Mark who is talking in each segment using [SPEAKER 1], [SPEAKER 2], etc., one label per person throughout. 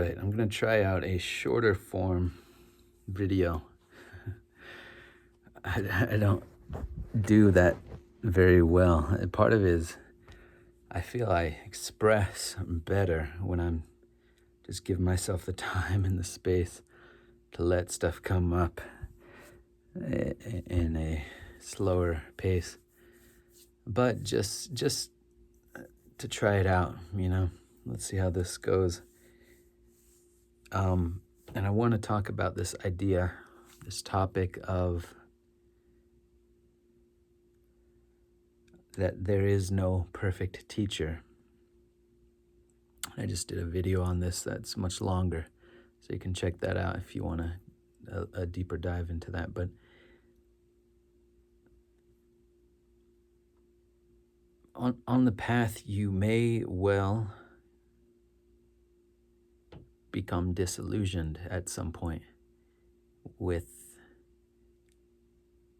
[SPEAKER 1] Right, I'm gonna try out a shorter form video. I don't do that very well. And part of it is I feel I express better when I'm just giving myself the time and the space to let stuff come up in a slower pace. But just to try it out, let's see how this goes. And I want to talk about this idea, this topic of that there is no perfect teacher. I just did a video on this that's much longer, so you can check that out if you want a deeper dive into that. But on the path, you may well become disillusioned at some point with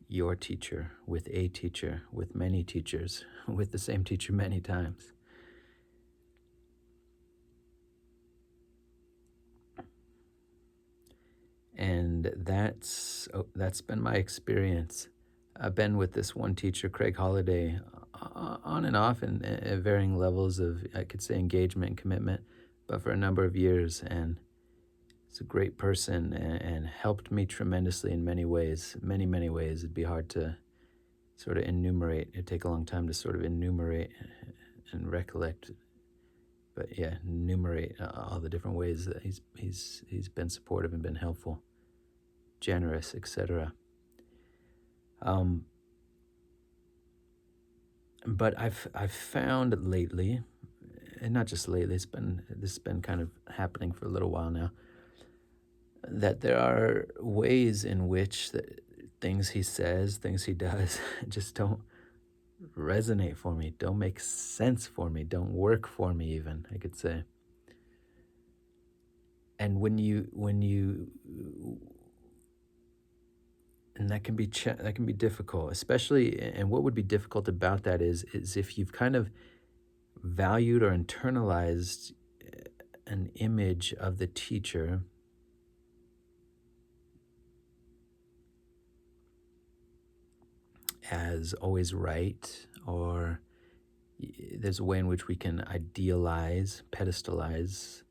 [SPEAKER 1] your teacher, with a teacher, with many teachers, with the same teacher many times. And that's been my experience. I've been with this one teacher, Craig Holliday, on and off in varying levels of, I could say, engagement and commitment, but for a number of years. And he's a great person and helped me tremendously in many ways, many ways. It'd be hard to sort of enumerate. It'd take a long time to sort of enumerate and recollect. But yeah, enumerate all the different ways that he's been supportive and been helpful, generous, etc. But I've found lately, and not just lately, this has been kind of happening for a little while now, that there are ways in which things he says, things he does, just don't resonate for me, don't make sense for me, don't work for me even, I could say. And when you and that can be difficult, especially, and what would be difficult about that is if you've kind of valued or internalized an image of the teacher as always right, or there's a way in which we can idealize, pedestalize,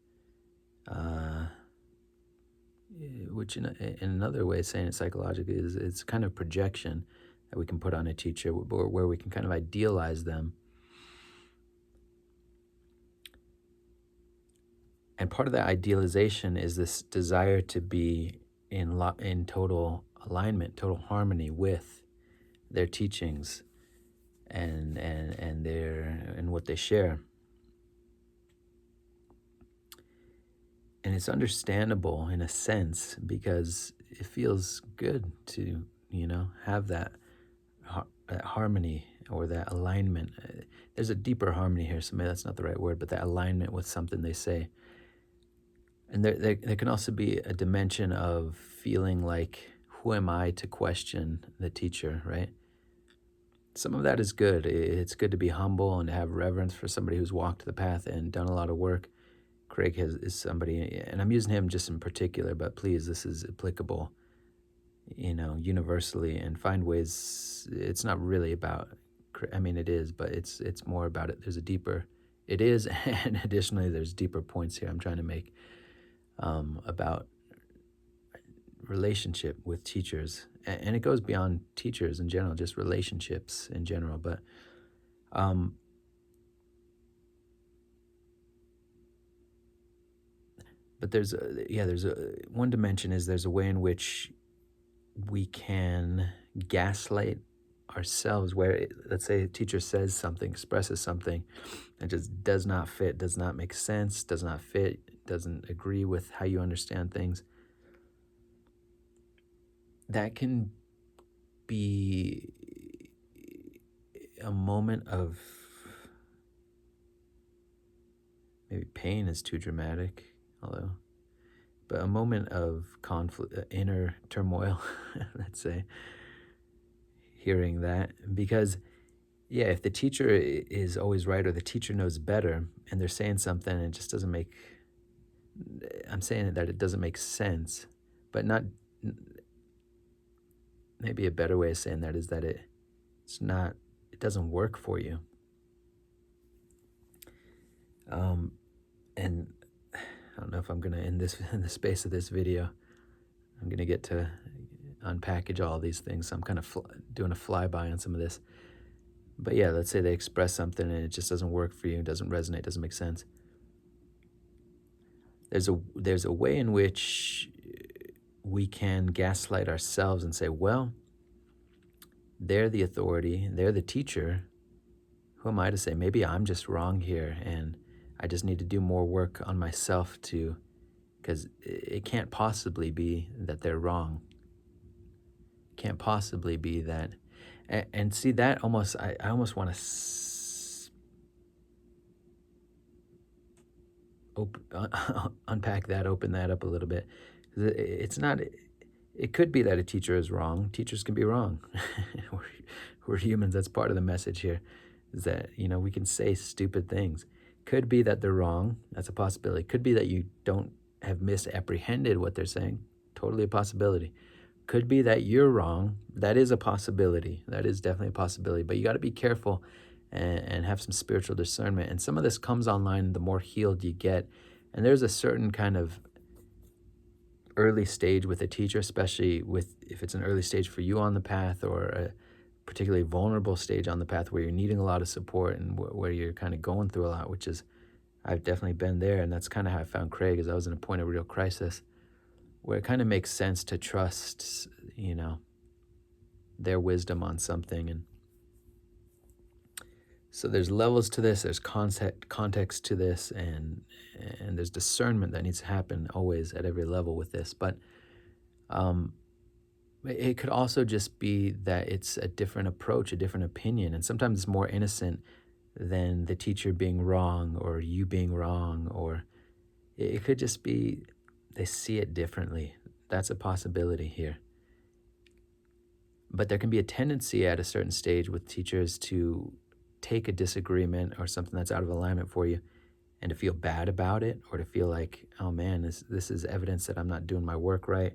[SPEAKER 1] which in another way of saying it psychologically is it's kind of projection that we can put on a teacher where we can kind of idealize them. And part of that idealization is this desire to be in total alignment, total harmony with their teachings and what they share. And it's understandable in a sense because it feels good to, have that harmony or that alignment. There's a deeper harmony here, so maybe that's not the right word, but that alignment with something they say. And there can also be a dimension of feeling like, who am I to question the teacher, right? Some of that is good. It's good to be humble and to have reverence for somebody who's walked the path and done a lot of work. Craig is somebody, and I'm using him just in particular, but please, this is applicable, universally, and find ways. It's not really about, it is, but it's more about it. There's a deeper, it is, and additionally, there's deeper points here I'm trying to make about relationship with teachers, and it goes beyond teachers in general, just relationships in general, but there's one dimension is there's a way in which we can gaslight ourselves where, let's say a teacher says something, expresses something, and just does not fit, does not make sense, does not fit, doesn't agree with how you understand things. That can be a moment of, maybe pain is too dramatic, but a moment of conflict, inner turmoil, let's say, hearing that. Because, if the teacher is always right, or the teacher knows better, and they're saying something and it just doesn't make I'm saying that it doesn't make sense, but not, maybe a better way of saying that is that it's not, it doesn't work for you. And I don't know if I'm going to end this in the space of this video. I'm going to get to unpackage all these things. So I'm kind of doing a flyby on some of this. But yeah, let's say they express something and it just doesn't work for you, doesn't resonate, doesn't make sense. There's a way in which we can gaslight ourselves and say, well, they're the authority, they're the teacher. Who am I to say? Maybe I'm just wrong here and I just need to do more work on myself because it can't possibly be that they're wrong. It can't possibly be that. And see that almost, I almost want to unpack that, open that up a little bit. It's not, it could be that a teacher is wrong. Teachers can be wrong. We're humans. That's part of the message here, is that, we can say stupid things. Could be that they're wrong. That's a possibility. Could be that you don't have misapprehended what they're saying. Totally a possibility. Could be that you're wrong. That is a possibility. That is definitely a possibility. But you got to be careful and have some spiritual discernment. And some of this comes online the more healed you get. And there's a certain kind of early stage with a teacher, especially if it's an early stage for you on the path, or a particularly vulnerable stage on the path where you're needing a lot of support and where you're kind of going through a lot, which is, I've definitely been there. And that's kind of how I found Craig, as I was in a point of real crisis where it kind of makes sense to trust, their wisdom on something. And so there's levels to this, there's context to this, and there's discernment that needs to happen always at every level with this. But it could also just be that it's a different approach, a different opinion, and sometimes it's more innocent than the teacher being wrong or you being wrong, or it could just be they see it differently. That's a possibility here. But there can be a tendency at a certain stage with teachers to take a disagreement or something that's out of alignment for you and to feel bad about it, or to feel like, oh man, this is evidence that I'm not doing my work right,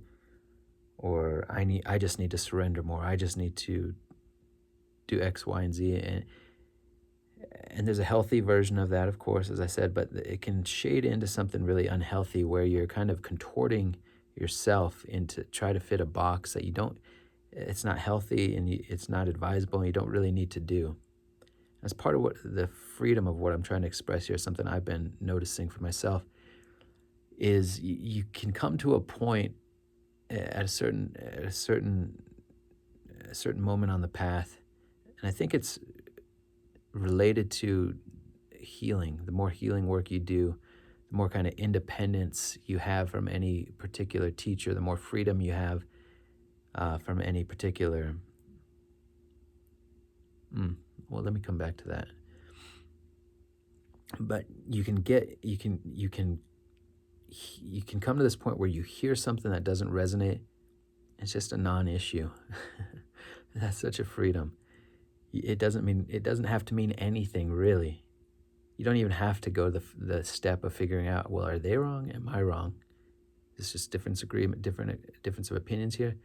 [SPEAKER 1] or I just need to surrender more. I just need to do X, Y, and Z. And there's a healthy version of that, of course, as I said, but it can shade into something really unhealthy where you're kind of contorting yourself into try to fit a box that you don't, it's not healthy and it's not advisable and you don't really need to do. As part of what the freedom of what I'm trying to express here, something I've been noticing for myself, is you can come to a point at a certain moment on the path, and I think it's related to healing. The more healing work you do, the more kind of independence you have from any particular teacher, the more freedom you have from any particular. Well, let me come back to that. But you can come to this point where you hear something that doesn't resonate. It's just a non-issue. That's such a freedom. It doesn't have to mean anything, really. You don't even have to go the step of figuring out, well, are they wrong? Am I wrong? It's just difference of opinions here.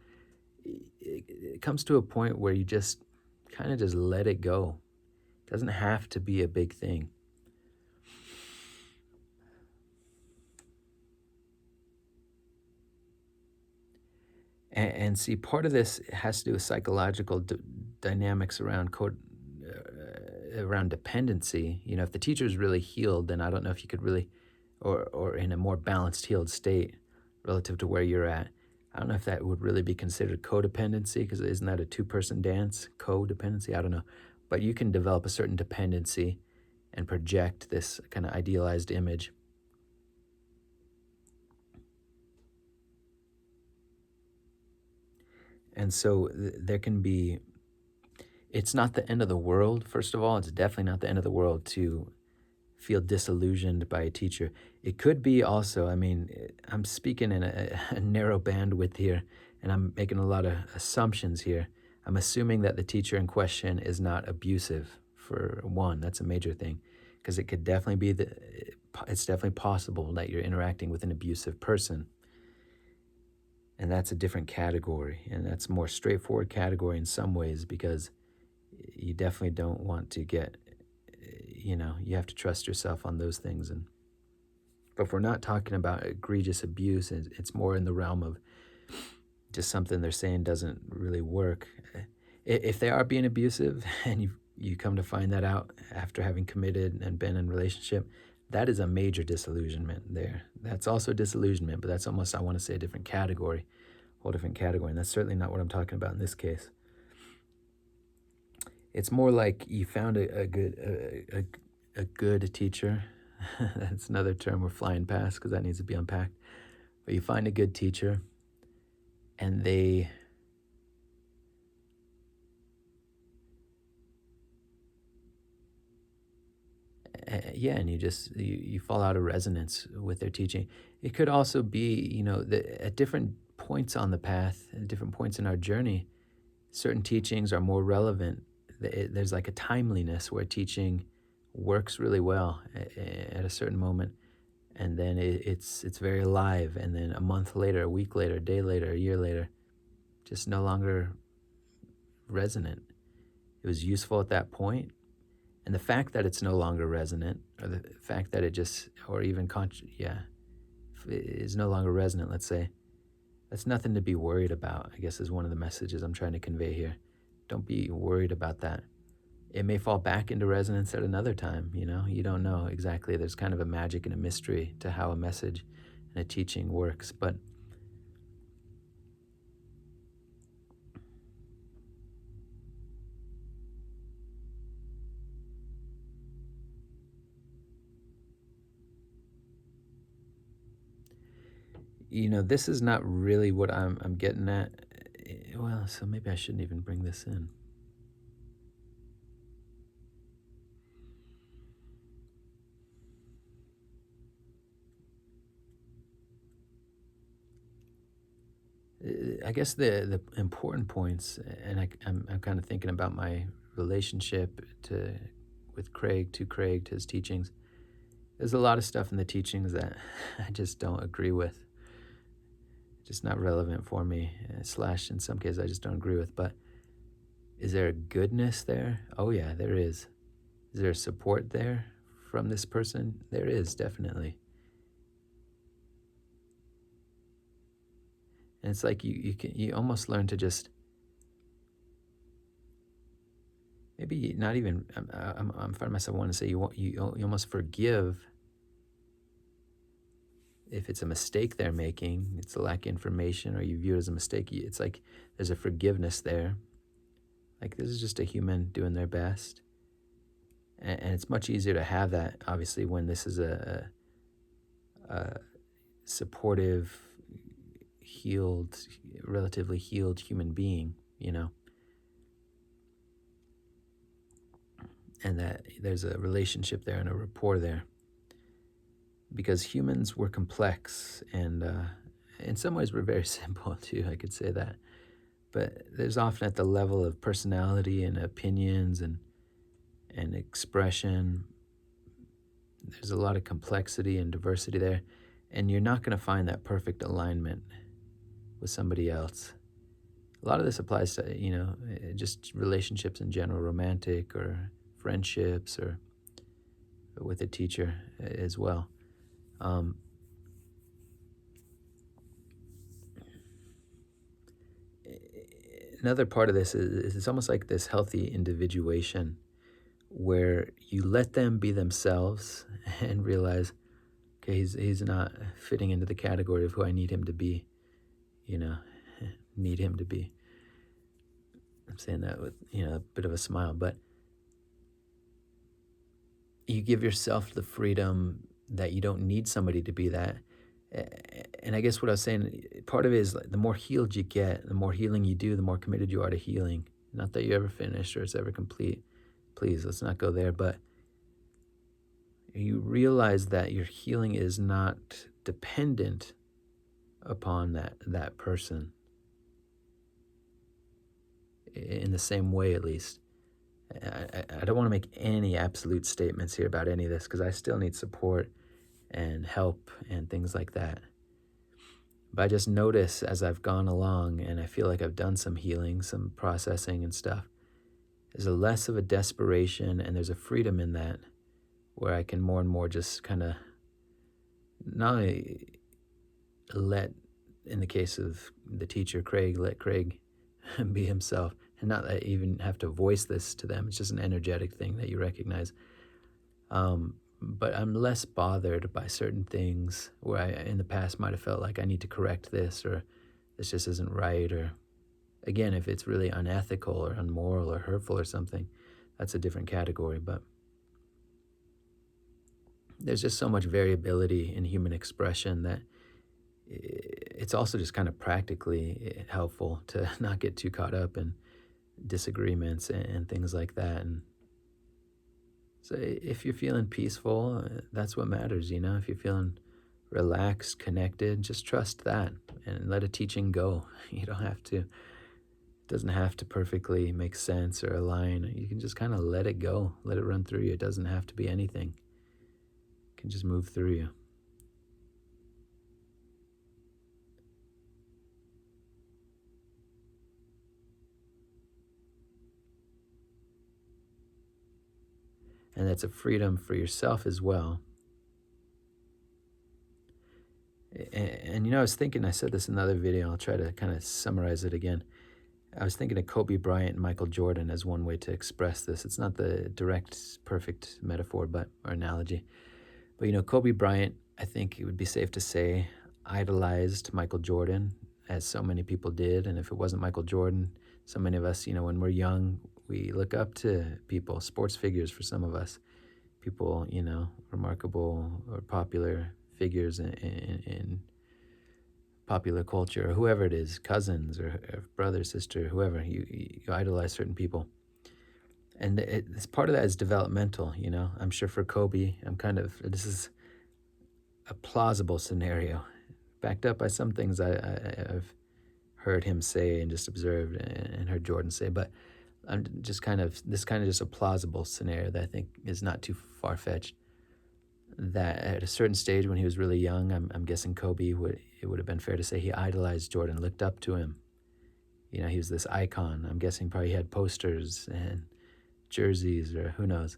[SPEAKER 1] It comes to a point where you just kind of just let it go. It doesn't have to be a big thing. And see, part of this has to do with psychological dynamics around around dependency. If the teacher is really healed, then I don't know if you could really, or in a more balanced, healed state relative to where you're at. I don't know if that would really be considered codependency, because isn't that a two-person dance? Codependency? I don't know. But you can develop a certain dependency and project this kind of idealized image. And so there can be, it's not the end of the world, first of all. It's definitely not the end of the world to feel disillusioned by a teacher. It could be also, I'm speaking in a narrow bandwidth here, and I'm making a lot of assumptions here. I'm assuming that the teacher in question is not abusive, for one. That's a major thing, because it could definitely be it's definitely possible that you're interacting with an abusive person, and that's a different category, and that's a more straightforward category in some ways, because you definitely don't want to get, you have to trust yourself on those things. And but if we're not talking about egregious abuse, it's more in the realm of just something they're saying doesn't really work. If they are being abusive and you come to find that out after having committed and been in a relationship, that is a major disillusionment there. That's also disillusionment, but that's almost, I want to say, a different category, whole different category. And that's certainly not what I'm talking about in this case. It's more like you found a good teacher. That's another term we're flying past because that needs to be unpacked. But you find a good teacher, and and you fall out of resonance with their teaching. It could also be, at different points on the path, at different points in our journey, certain teachings are more relevant. There's like a timeliness where teaching works really well at a certain moment, and then it's very alive, and then a month later, a week later, a day later, a year later, just no longer resonant. It was useful at that point, and the fact that it's no longer resonant, or the fact that it just, or even is no longer resonant, let's say, that's nothing to be worried about, I guess, is one of the messages I'm trying to convey here. Don't be worried about that. It may fall back into resonance at another time, you don't know exactly. There's kind of a magic and a mystery to how a message and a teaching works. But this is not really what I'm getting at. Well, so maybe I shouldn't even bring this in. I guess the important points, and I'm kind of thinking about my relationship with Craig, to his teachings. There's a lot of stuff in the teachings that I just don't agree with. Just not relevant for me. Slash, in some cases, I just don't agree with. But is there a goodness there? Oh yeah, there is. Is there support there from this person? There is, definitely. And it's like you almost learn to just, maybe not even, I'm finding myself wanting to say you almost forgive if it's a mistake they're making, it's a lack of information, or you view it as a mistake. It's like there's a forgiveness there. Like, this is just a human doing their best. And it's much easier to have that, obviously, when this is a supportive, healed, relatively healed human being, and that there's a relationship there and a rapport there. Because humans were complex, and in some ways we're very simple too, I could say that. But there's often, at the level of personality and opinions and expression, there's a lot of complexity and diversity there, and you're not going to find that perfect alignment with somebody else. A lot of this applies to, just relationships in general, romantic or friendships, or with a teacher as well. Another part of this is it's almost like this healthy individuation, where you let them be themselves and realize, okay, he's not fitting into the category of who I need him to be, need him to be. I'm saying that with, a bit of a smile, but you give yourself the freedom that you don't need somebody to be that. And I guess what I was saying, part of it is, like, the more healed you get, the more healing you do, the more committed you are to healing. Not that you ever finish or it's ever complete. Please, let's not go there. But you realize that your healing is not dependent upon that person, in the same way, at least. I don't want to make any absolute statements here about any of this, because I still need support, and help and things like that. But I just notice as I've gone along and I feel like I've done some healing, some processing and stuff, there's a less of a desperation and there's a freedom in that where I can more and more just kind of not only let, in the case of the teacher, Craig, let Craig be himself and not even have to voice this to them. It's just an energetic thing that you recognize. But I'm less bothered by certain things where I, in the past, might have felt like I need to correct this or this just isn't right. Or again, if it's really unethical or unmoral or hurtful or something, that's a different category. But there's just so much variability in human expression that it's also just kind of practically helpful to not get too caught up in disagreements and things like that. And so if you're feeling peaceful, that's what matters, you know? If you're feeling relaxed, connected, just trust that and let a teaching go. You don't have to, it doesn't have to perfectly make sense or align. You can just kind of let it go, let it run through you. It doesn't have to be anything. It can just move through you. And that's a freedom for yourself as well. And you know, I was thinking, I said this in another video, I'll try to kind of summarize it again. I was thinking of Kobe Bryant and Michael Jordan as one way to express this. It's not the direct, perfect metaphor or analogy. But you know, Kobe Bryant, I think it would be safe to say, idolized Michael Jordan, as so many people did. And if it wasn't Michael Jordan, so many of us, you know, when we're young, we look up to people, sports figures for some of us, people, you know, remarkable or popular figures in popular culture, or whoever it is, cousins or brother, sister, whoever, you idolize certain people. And it's part of that is developmental, you know. I'm sure for Kobe, this is a plausible scenario, backed up by some things I've heard him say and just observed and heard Jordan say, but I'm just just a plausible scenario that I think is not too far-fetched. That at a certain stage when he was really young, I'm guessing Kobe it would have been fair to say he idolized Jordan, looked up to him. You know, he was this icon. I'm guessing probably he had posters and jerseys or who knows,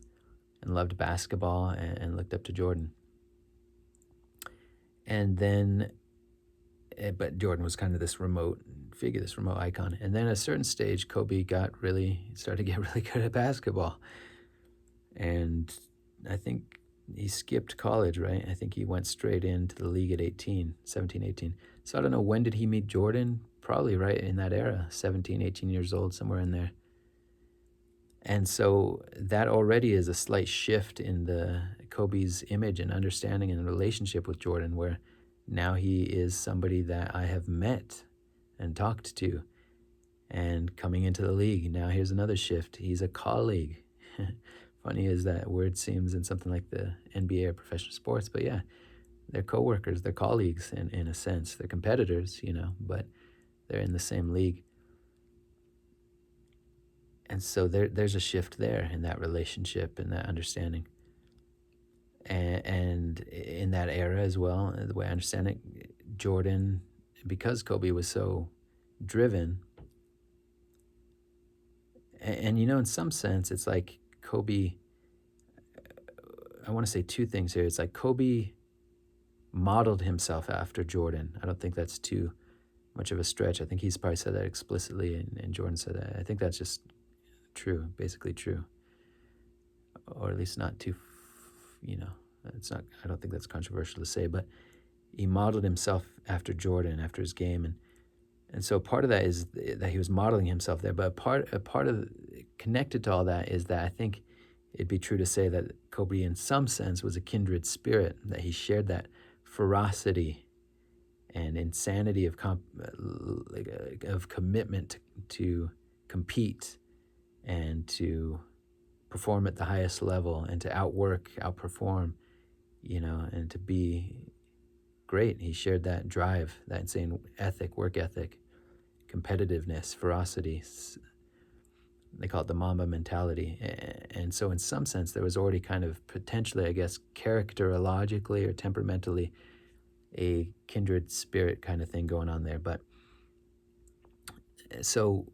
[SPEAKER 1] and loved basketball and looked up to Jordan. And then, but Jordan was kind of this remote figure, this remote icon. And then at a certain stage, Kobe started to get really good at basketball. And I think he skipped college, right? I think he went straight into the league at 17, 18. So I don't know, when did he meet Jordan? Probably right in that era, 17, 18 years old, somewhere in there. And so that already is a slight shift in the Kobe's image and understanding and relationship with Jordan, where now he is somebody that I have met and talked to. And coming into the league, now here's another shift. He's a colleague. Funny as that word seems in something like the NBA or professional sports, but yeah, they're coworkers, they're colleagues in a sense. They're competitors, you know, but they're in the same league. And so there's a shift there in that relationship and that understanding. And in that era as well, the way I understand it, Jordan, because Kobe was so driven, and you know, in some sense, it's like Kobe, I want to say two things here. It's like Kobe modeled himself after Jordan. I don't think that's too much of a stretch. I think he's probably said that explicitly, and Jordan said that. I think that's just true, basically true. Or at least not too, you know, I don't think that's controversial to say, but he modeled himself after Jordan, after his game. And so part of that is that he was modeling himself there. But a part of connected to all that is that I think it'd be true to say that Kobe, in some sense, was a kindred spirit, that he shared that ferocity and insanity of commitment to compete and to perform at the highest level and to outperform, you know, and to be great. He shared that drive, that insane work ethic, competitiveness, ferocity. They call it the Mamba mentality. And so in some sense, there was already kind of potentially, I guess, characterologically or temperamentally a kindred spirit kind of thing going on there. But so,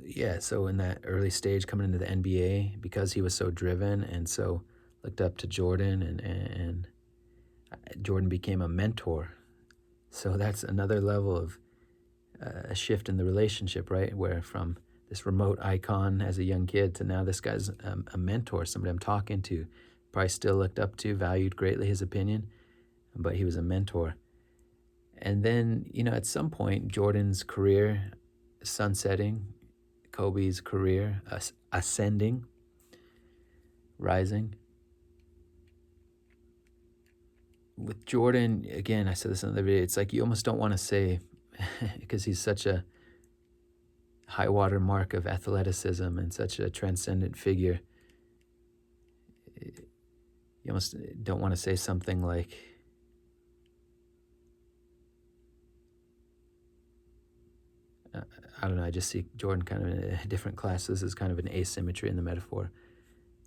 [SPEAKER 1] yeah, so in that early stage coming into the NBA, because he was so driven and so looked up to Jordan, and Jordan became a mentor. So that's another level of a shift in the relationship, right? Where from this remote icon as a young kid to now this guy's a mentor, somebody I'm talking to, probably still looked up to, valued greatly his opinion, but he was a mentor. And then, at some point, Jordan's career sunsetting, Kobe's career ascending, rising. With Jordan, again, I said this in another video, it's like you almost don't want to say, because he's such a high water mark of athleticism and such a transcendent figure, you almost don't want to say something like, I don't know, I just see Jordan kind of in a different class. This is kind of an asymmetry in the metaphor.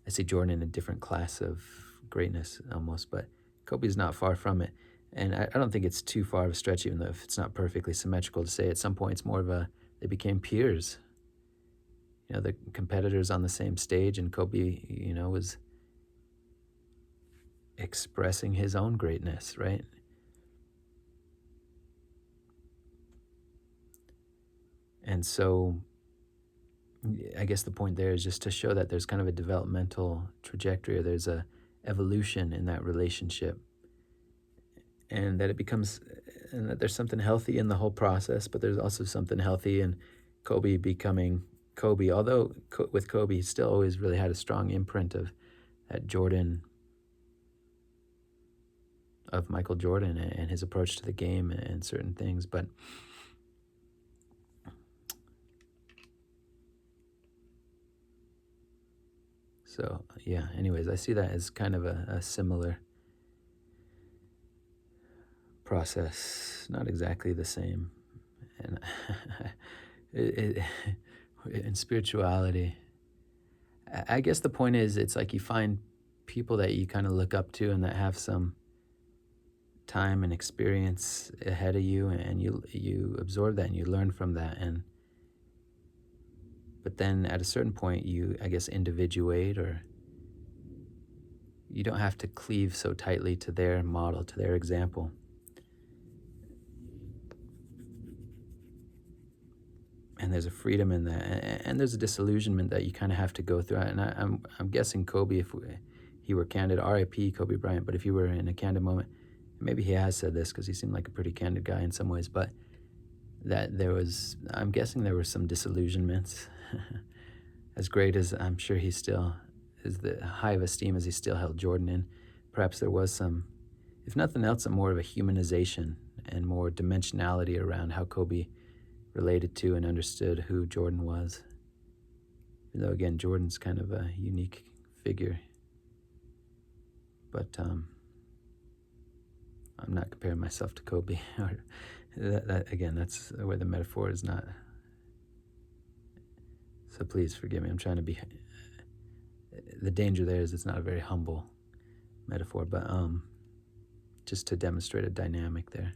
[SPEAKER 1] I see Jordan in a different class of greatness almost, but Kobe's not far from it. And I don't think it's too far of a stretch, even though if it's not perfectly symmetrical, to say at some point it's more of they became peers. The competitors on the same stage, and Kobe, was expressing his own greatness, right? And so I guess the point there is just to show that there's kind of a developmental trajectory, or there's a evolution in that relationship, and that and that there's something healthy in the whole process, but there's also something healthy in Kobe becoming Kobe. Although with Kobe, he still always really had a strong imprint of that Jordan, of Michael Jordan and his approach to the game and certain things. But so, yeah, anyways, I see that as kind of a similar process, not exactly the same. And in spirituality, I guess the point is, it's like you find people that you kind of look up to and that have some time and experience ahead of you, and you absorb that and you learn from that. But then at a certain point, you, I guess, individuate, or you don't have to cleave so tightly to their model, to their example. And there's a freedom in that, and there's a disillusionment that you kind of have to go through. And I'm guessing Kobe, if he were candid, R.I.P. Kobe Bryant, but if he were in a candid moment, maybe he has said this because he seemed like a pretty candid guy in some ways, but that I'm guessing there were some disillusionments. As great as I'm sure he still is, the high of esteem as he still held Jordan in, perhaps there was some, if nothing else, more of a humanization and more dimensionality around how Kobe related to and understood who Jordan was. Even though, again, Jordan's kind of a unique figure. But I'm not comparing myself to Kobe. Again, that's where the metaphor is not. So please forgive me. I'm trying to be. The danger there is it's not a very humble metaphor, but just to demonstrate a dynamic there.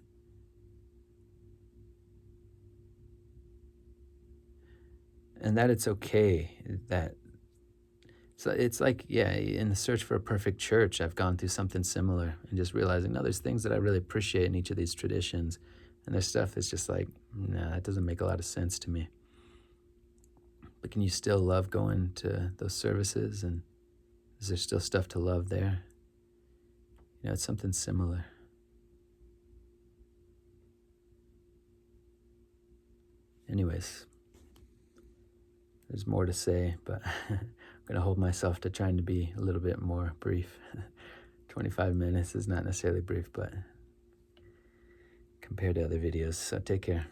[SPEAKER 1] And that it's okay that. So it's like, yeah, in the search for a perfect church, I've gone through something similar, and just realizing, no, there's things that I really appreciate in each of these traditions, and there's stuff that's just like, nah, that doesn't make a lot of sense to me. But can you still love going to those services, and is there still stuff to love there? It's something similar. Anyways, there's more to say, but I'm going to hold myself to trying to be a little bit more brief. 25 minutes is not necessarily brief, but compared to other videos. So take care.